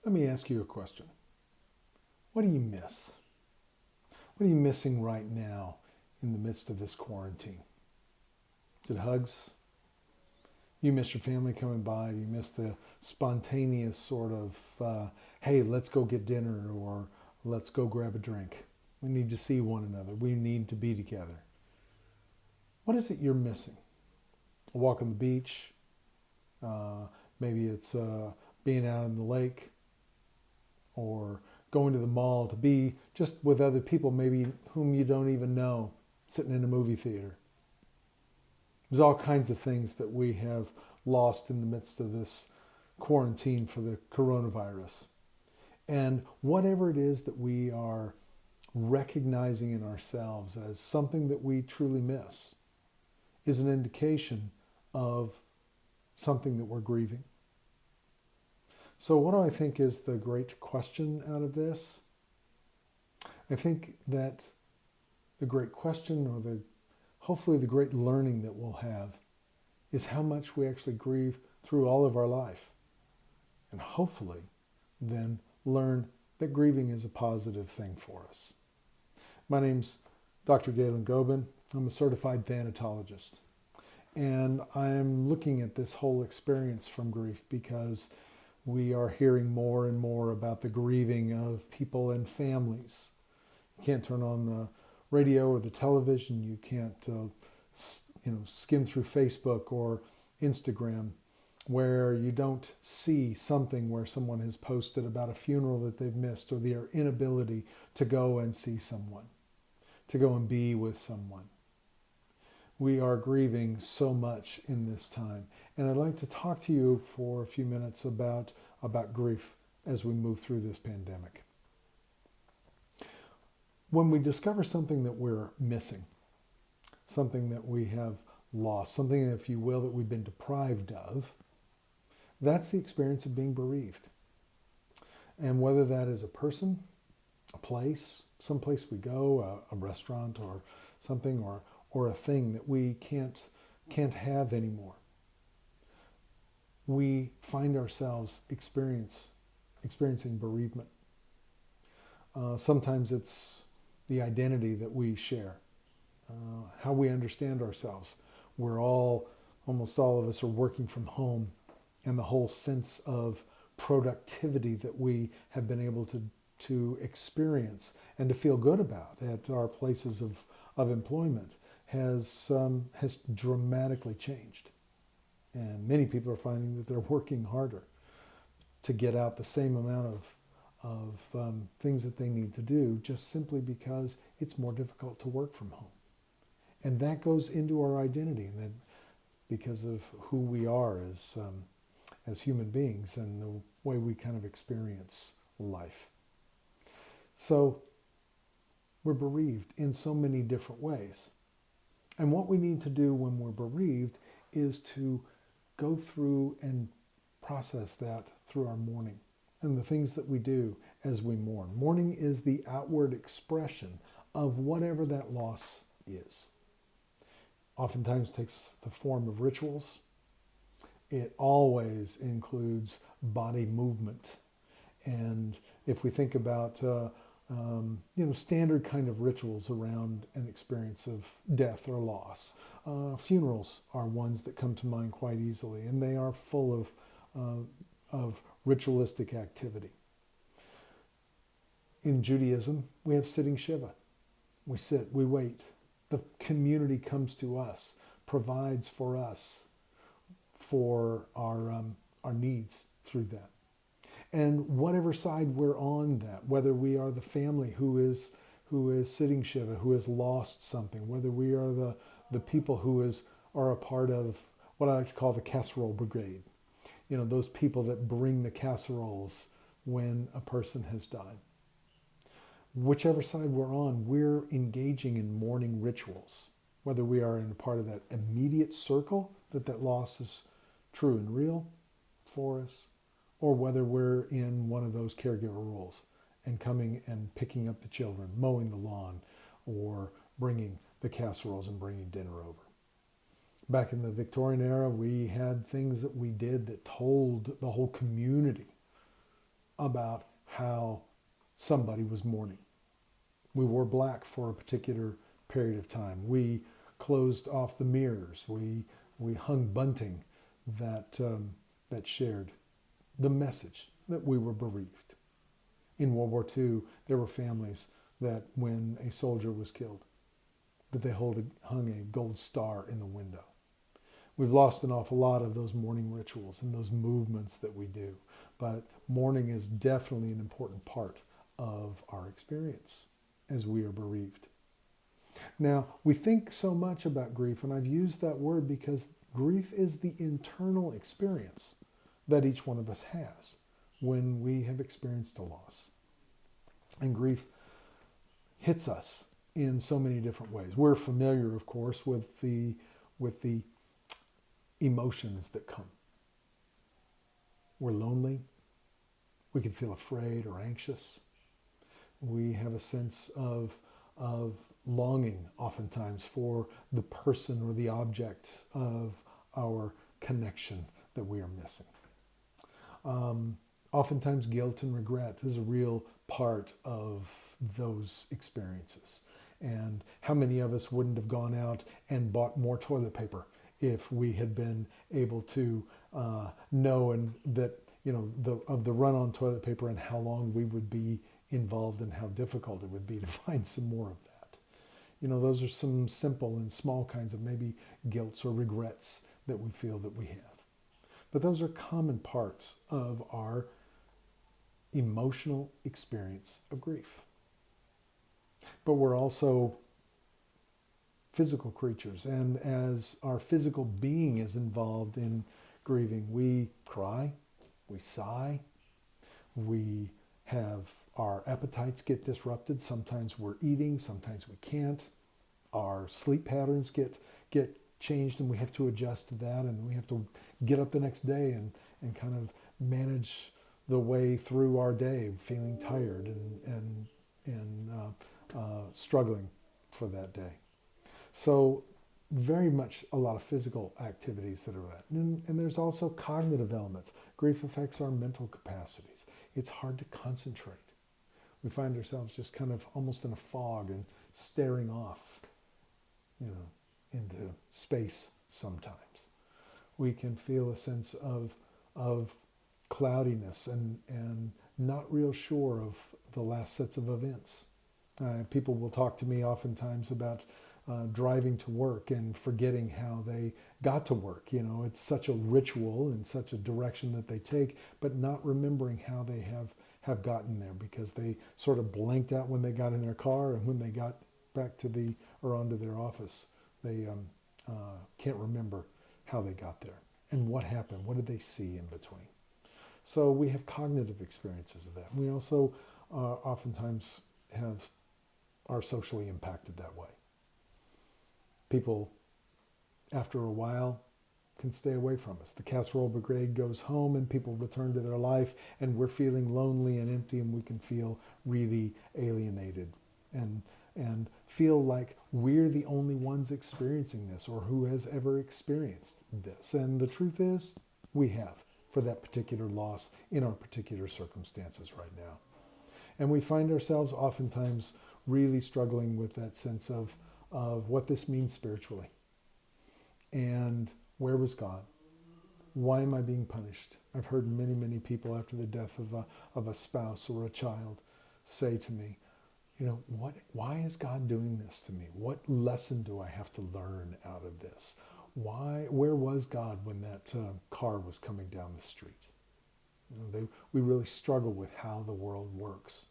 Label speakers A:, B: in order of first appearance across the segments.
A: Let me ask you a question. What do you miss? What are you missing right now in the midst of this quarantine? Is it hugs? You miss your family coming by. You miss the spontaneous sort of, hey, let's go get dinner or let's go grab a drink. We need to see one another. We need to be together. What is it you're missing? A walk on the beach. Maybe it's being out on the lake or going to the mall to be just with other people, maybe whom you don't even know, sitting in a movie theater. There's all kinds of things that we have lost in the midst of this quarantine for the coronavirus. And whatever it is that we are recognizing in ourselves as something that we truly miss is an indication of something that we're grieving. So what do I think is the great question out of this? I think that the great question, or hopefully the great learning that we'll have, is how much we actually grieve through all of our life. And hopefully then learn that grieving is a positive thing for us. My name's Dr. Galen Goben. I'm a certified thanatologist. And I'm looking at this whole experience from grief because we are hearing more and more about the grieving of people and families. You can't turn on the radio or the television. You can't skim through Facebook or Instagram where you don't see something where someone has posted about a funeral that they've missed or their inability to go and see someone, to go and be with someone. We are grieving so much in this time. And I'd like to talk to you for a few minutes about grief as we move through this pandemic. When we discover something that we're missing, something that we have lost, something, if you will, that we've been deprived of, that's the experience of being bereaved. And whether that is a person, a place, someplace we go, a restaurant or something, or a thing that we can't have anymore, we find ourselves experiencing bereavement. Sometimes it's the identity that we share, how we understand ourselves. Almost all of us are working from home, and the whole sense of productivity that we have been able to experience and to feel good about at our places of employment has dramatically changed. And many people are finding that they're working harder to get out the same amount of things that they need to do, just simply because it's more difficult to work from home. And that goes into our identity, and that because of who we are as human beings and the way we kind of experience life. So we're bereaved in so many different ways. And what we need to do when we're bereaved is to go through and process that through our mourning and the things that we do as we mourn. Mourning is the outward expression of whatever that loss is. Oftentimes takes the form of rituals. It always includes body movement. And if we think about standard kind of rituals around an experience of death or loss, funerals are ones that come to mind quite easily, and they are full of ritualistic activity. In Judaism, we have sitting Shiva. We sit, we wait. The community comes to us, provides for us for our needs through that. And whatever side we're on that, whether we are the family who is sitting Shiva, who has lost something, whether we are the people who are a part of what I like to call the casserole brigade, those people that bring the casseroles when a person has died. Whichever side we're on, we're engaging in mourning rituals, whether we are in a part of that immediate circle that loss is true and real for us, or whether we're in one of those caregiver roles and coming and picking up the children, mowing the lawn, or bringing the casseroles and bringing dinner over. Back in the Victorian era, we had things that we did that told the whole community about how somebody was mourning. We wore black for a particular period of time. We closed off the mirrors. We hung bunting that shared the message that we were bereaved. In World War II, there were families that when a soldier was killed, that they hung a gold star in the window. We've lost an awful lot of those mourning rituals and those movements that we do. But mourning is definitely an important part of our experience as we are bereaved. Now, we think so much about grief, and I've used that word because grief is the internal experience that each one of us has when we have experienced a loss. And grief hits us in so many different ways. We're familiar, of course, with the emotions that come. We're lonely. We can feel afraid or anxious. We have a sense of longing oftentimes for the person or the object of our connection that we are missing. Oftentimes guilt and regret is a real part of those experiences. And how many of us wouldn't have gone out and bought more toilet paper if we had been able to know and that, of the run on toilet paper and how long we would be involved and how difficult it would be to find some more of that. Those are some simple and small kinds of maybe guilts or regrets that we feel that we have. But those are common parts of our emotional experience of grief. But we're also physical creatures, and as our physical being is involved in grieving, we cry, we sigh, we have our appetites get disrupted. Sometimes we're eating, sometimes we can't. Our sleep patterns get changed, and we have to adjust to that, and we have to get up the next day and kind of manage the way through our day, feeling tired and struggling for that day. So very much a lot of physical activities that are that. And there's also cognitive elements. Grief affects our mental capacities. It's hard to concentrate. We find ourselves just kind of almost in a fog and staring off, into space sometimes. We can feel a sense of cloudiness and not real sure of the last sets of events. People will talk to me oftentimes about driving to work and forgetting how they got to work. It's such a ritual and such a direction that they take, but not remembering how they have gotten there because they sort of blanked out when they got in their car, and when they got back to onto their office, they can't remember how they got there and what happened. What did they see in between? So we have cognitive experiences of that. We also oftentimes are socially impacted that way. People, after a while, can stay away from us. The casserole brigade goes home and people return to their life, and we're feeling lonely and empty, and we can feel really alienated and feel like we're the only ones experiencing this, or who has ever experienced this. And the truth is, we have, for that particular loss in our particular circumstances right now. And we find ourselves oftentimes really struggling with that sense of what this means spiritually. And where was God? Why am I being punished? I've heard many, many people after the death of a spouse or a child say to me, why is God doing this to me? What lesson do I have to learn out of this? Where was God when that car was coming down the street? We really struggle with how the world works.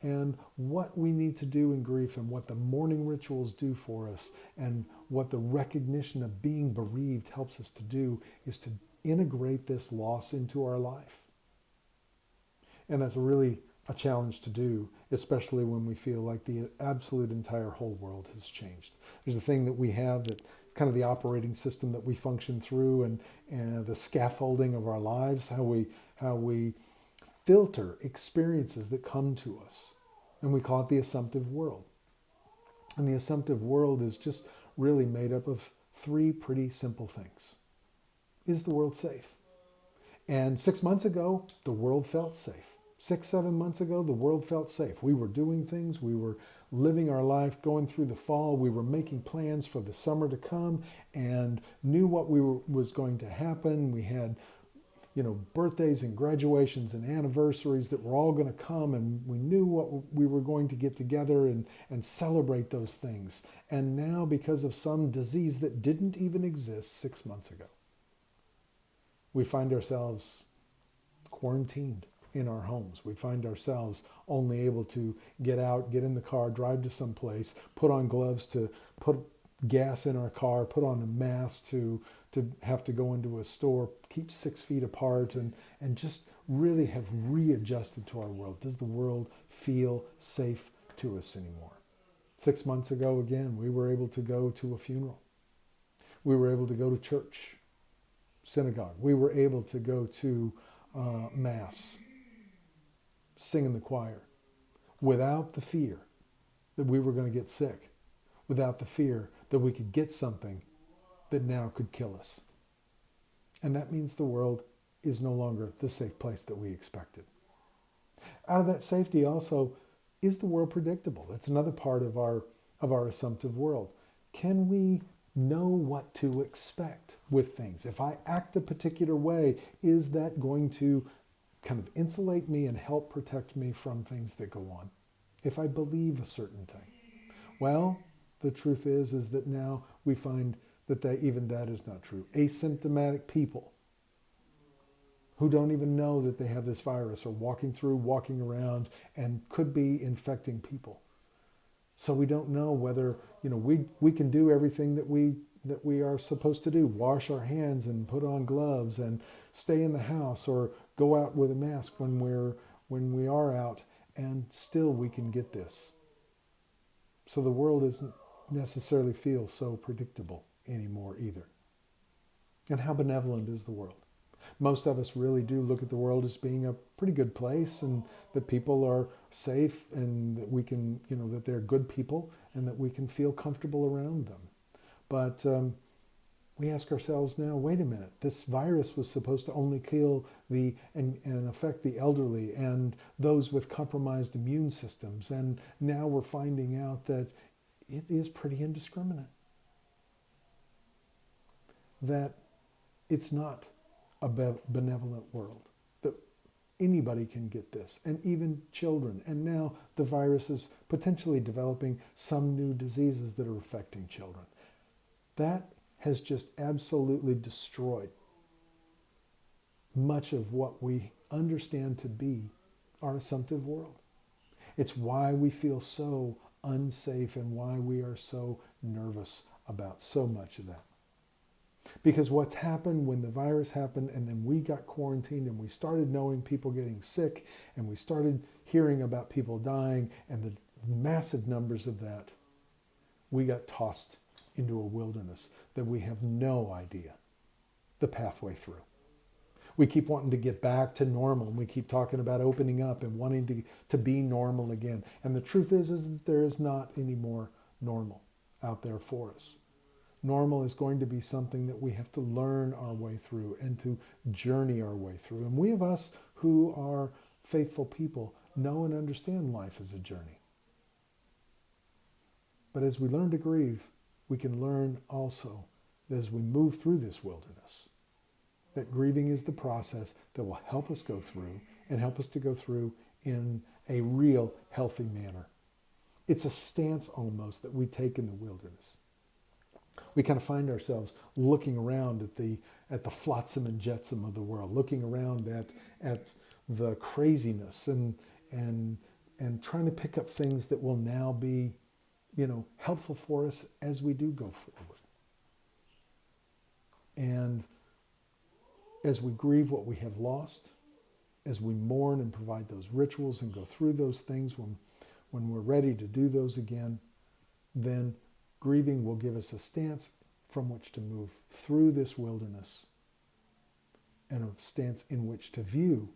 A: And what we need to do in grief, and what the mourning rituals do for us, and what the recognition of being bereaved helps us to do, is to integrate this loss into our life. And that's really a challenge to do, especially when we feel like the absolute entire whole world has changed. There's a thing that we have that kind of the operating system that we function through, and the scaffolding of our lives, how we filter experiences that come to us. And we call it the assumptive world. And the assumptive world is just really made up of three pretty simple things. Is the world safe? And 6 months ago, the world felt safe. 6, 7 months ago, the world felt safe. We were doing things. We were living our life, going through the fall. We were making plans for the summer to come and knew what was going to happen. We had, birthdays and graduations and anniversaries that were all going to come, and we knew what we were going to get together and celebrate those things. And now, because of some disease that didn't even exist 6 months ago, we find ourselves quarantined in our homes. We find ourselves only able to get out, get in the car, drive to some place, put on gloves to put gas in our car, put on a mask to have to go into a store, keep 6 feet apart, and just really have readjusted to our world. Does the world feel safe to us anymore? 6 months ago, again, we were able to go to a funeral. We were able to go to church, synagogue. We were able to go to Mass, sing in the choir, without the fear that we were going to get sick, without the fear that we could get something that now could kill us. And that means the world is no longer the safe place that we expected. Out of that safety also, is the world predictable? That's another part of our assumptive world. Can we know what to expect with things? If I act a particular way, is that going to kind of insulate me and help protect me from things that go on? If I believe a certain thing. Well, the truth is that now we find that even that is not true. Asymptomatic people who don't even know that they have this virus are walking around and could be infecting people. So we don't know whether, we can do everything that we are supposed to do. Wash our hands and put on gloves and stay in the house or go out with a mask when we are out, and still we can get this. So the world doesn't necessarily feel so predictable anymore either. And how benevolent is the world? Most of us really do look at the world as being a pretty good place, and that people are safe, and that we can, that they're good people, and that we can feel comfortable around them. But we ask ourselves now, wait a minute, this virus was supposed to only kill and affect the elderly and those with compromised immune systems. And now we're finding out that it is pretty indiscriminate. That it's not a benevolent world, that anybody can get this, and even children. And now the virus is potentially developing some new diseases that are affecting children. That has just absolutely destroyed much of what we understand to be our assumptive world. It's why we feel so unsafe and why we are so nervous about so much of that. Because what's happened when the virus happened, and then we got quarantined, and we started knowing people getting sick, and we started hearing about people dying, and the massive numbers of that, we got tossed into a wilderness that we have no idea the pathway through. We keep wanting to get back to normal, and we keep talking about opening up and wanting to be normal again. And the truth is that there is not any more normal out there for us. Normal is going to be something that we have to learn our way through and to journey our way through. And we of us who are faithful people know and understand life as a journey. But as we learn to grieve, we can learn also that as we move through this wilderness, that grieving is the process that will help us go through and help us to go through in a real healthy manner. It's a stance almost that we take in the wilderness. We kind of find ourselves looking around at the flotsam and jetsam of the world, looking around at the craziness and trying to pick up things that will now be, helpful for us as we do go forward. And as we grieve what we have lost, as we mourn and provide those rituals and go through those things when we're ready to do those again, then grieving will give us a stance from which to move through this wilderness, and a stance in which to view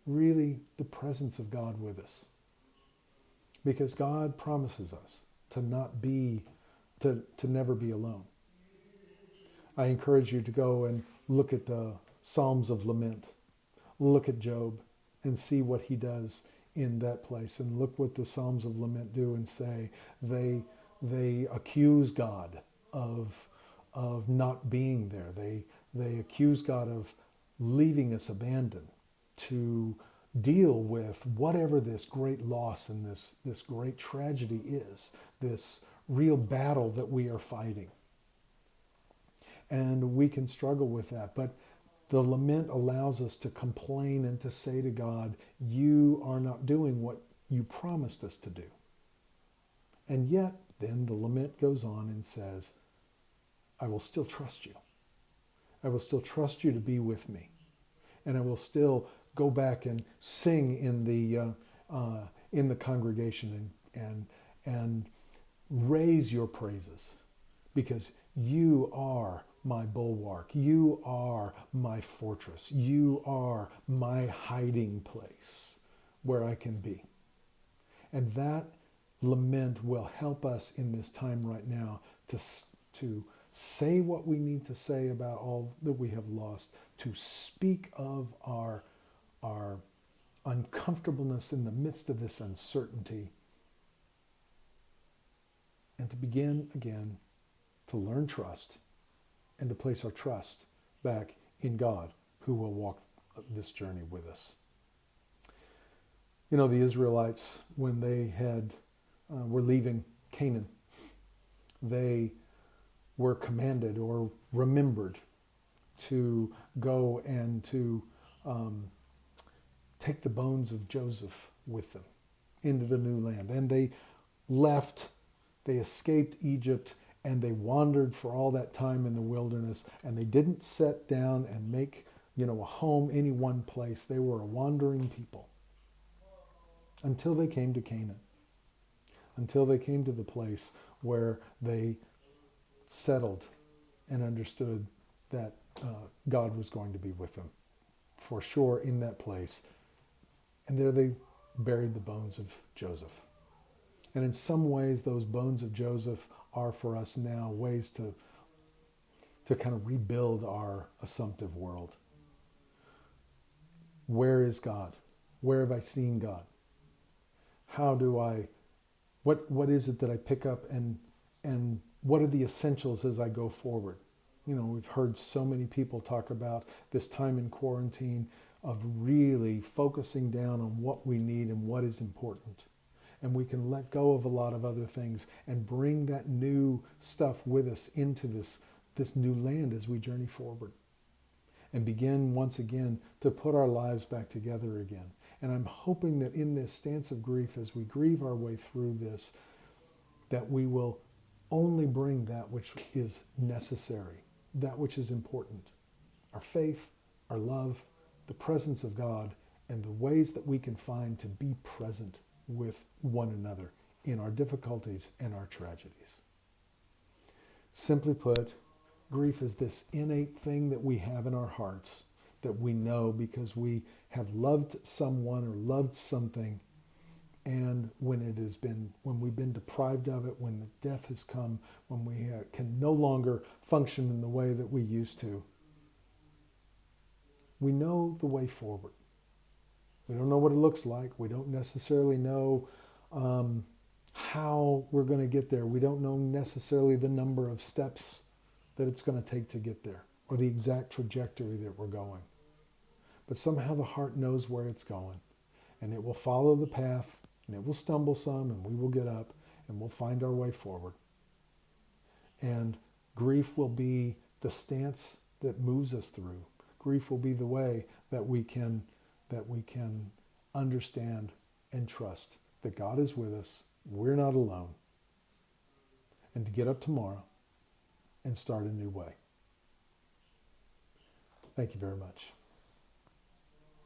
A: really the presence of God with us. Because God promises us to never be alone. I encourage you to go and look at the Psalms of lament. Look at Job and see what he does in that place. And look what the Psalms of lament do and say. They accuse God of not being there. They accuse God of leaving us abandoned to deal with whatever this great loss and this great tragedy is, this real battle that we are fighting. And we can struggle with that. But the lament allows us to complain and to say to God, you are not doing what you promised us to do. And yet, then the lament goes on and says, I will still trust you. I will still trust you to be with me. And I will still go back and sing in the congregation and raise your praises, because you are my bulwark. You are my fortress. You are my hiding place where I can be. And that lament will help us in this time right now to say what we need to say about all that we have lost, to speak of our uncomfortableness in the midst of this uncertainty, and to begin again to learn trust and to place our trust back in God, who will walk this journey with us. You know, the Israelites, when they were leaving Canaan, they were commanded or remembered to go and to take the bones of Joseph with them into the new land. And they left, they escaped Egypt, and they wandered for all that time in the wilderness, and they didn't set down and make, a home any one place. They were a wandering people until they came to Canaan, until they came to the place where they settled and understood that God was going to be with them for sure in that place. And there they buried the bones of Joseph. And in some ways, those bones of Joseph are for us now ways to kind of rebuild our assumptive world. Where is God? Where have I seen God? What is it that I pick up, and what are the essentials as I go forward? We've heard so many people talk about this time in quarantine of really focusing down on what we need and what is important. And we can let go of a lot of other things and bring that new stuff with us into this new land as we journey forward. And begin once again to put our lives back together again. And I'm hoping that in this stance of grief, as we grieve our way through this, that we will only bring that which is necessary, that which is important. Our faith, our love, the presence of God, and the ways that we can find to be present with one another in our difficulties and our tragedies. Simply put, grief is this innate thing that we have in our hearts that we know because we have loved someone or loved something, and when we've been deprived of it, when the death has come, when we can no longer function in the way that we used to, we know the way forward. We don't know what it looks like. We don't necessarily know how we're going to get there. We don't know necessarily the number of steps that it's going to take to get there, or the exact trajectory that we're going. But somehow the heart knows where it's going, and it will follow the path, and it will stumble some, and we will get up, and we'll find our way forward. And grief will be the stance that moves us through. Grief will be the way that we can understand and trust that God is with us, we're not alone, and to get up tomorrow and start a new way. Thank you very much.